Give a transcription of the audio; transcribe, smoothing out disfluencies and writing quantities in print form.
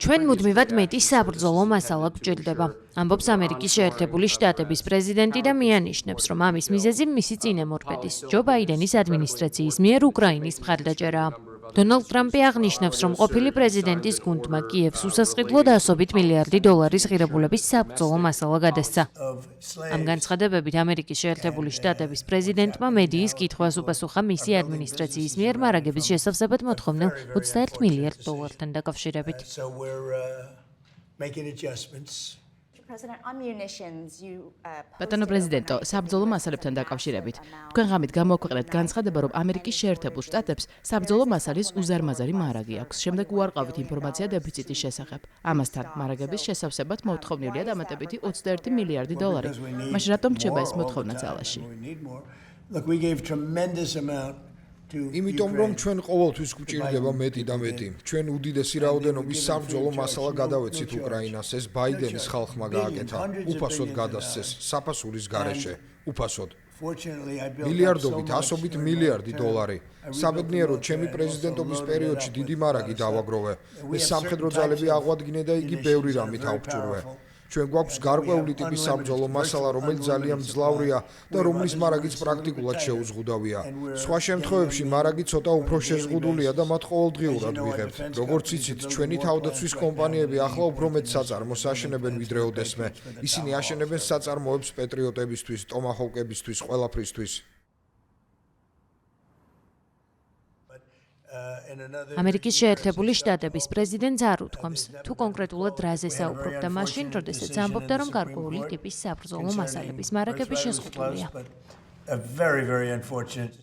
ჩვენ მუდმივად მეტი საბრძოლო მასალა გვჭირდება. ამბობს ამერიკის შეერთებული შტატების პრეზიდენტი და მიანიშნებს, რომ ამის მიზეზი მისი წინამორბედის, ჯო ბაიდენის ადმინისტრაციის მიერ უკრაინის მხარდაჭერაა. დონალდ ტრამპი აღნიშნავს, რომ ყოფილი პრეზიდენტის გუნდმა კიევს უსასყიდლო დასობით $1 მილიარდი ღირებულების საბრძოლო მასალა გადასცა. ამ განცხადებებით ამერიკის შეერთებული შტატების პრეზიდენტმა მედიის კითხვას უპასუხა მისი ადმინისტრაციის მიერ მარაგების შესავსებად მოთხოვნილ $21 მილიარდთან დაკავშირებით. ბატონო პრეზიდენტო, საბრძოლო მასალებთან დაკავშირებით, თქვენ ღამით გამოაქვეყნეთ განცხადება, რომ ამერიკის შეერთებულ შტატებს საბრძოლო მასალის უზარმაზარი მარაგი აქვს. შემდეგ უარყავით ინფორმაცია დეფიციტის შესახებ. ამასთან, მარაგების შესავსებად მოთხოვნილია დამატებითი $21 მილიარდი. მაშინ რატომ რჩება ეს მოთხოვნა ძალაში? იმიტომ რომ ჩვენ ყოველთვის გვჭირდება მეტი და მეტი. ჩვენ უდიდესი რაოდენობის საბრძოლო მასალა გადავეცით უკრაინას. ეს ბაიდენის ხალხმა გააკეთა. უფასოდ გადასცეს საფასურის გარეშე. უფასოდ. მილიარდობით, ასობით $1 მილიარდი. საბედნიეროდ, ჩემი პრეზიდენტობის პერიოდში დიდი მარაგი დავაგროვე. ეს სამხედრო ძალები აღვადგინე და იგი ბევრი რამით აუბრჭურვე. ჩვენ გვაქვს გარკვეული ტიპის საბრძოლო მასალა, რომელიც ძალიან მძლავრია და რომლის მარაგიც პრაქტიკულად შეუზღუდავია. სხვა შემთხვევებში მარაგი ცოტა უფრო შეზღუდულია და მათ ყოველდღიურად ვიღებთ. როგორც იცით, ჩვენი თავდაცვის კომპანიები ახლა უფრო მეტ საწარმოს აშენებენ ვიდრე ოდესმე. ისინი აშენებენ საწარმოებს პეტრიოტებისთვის, ტომაჰოვკებისთვის, ყველაფრისთვის. ამერიკის შეერთებული შტატების პრეზიდენტს არ უთქვამს, თუ კონკრეტულად რაზე საუბრობდა მაშინ, როდესაც ამბობდა, რომ გარკვეული ტიპის საბრძოლო მასალების მარაგები შეზღუდულია.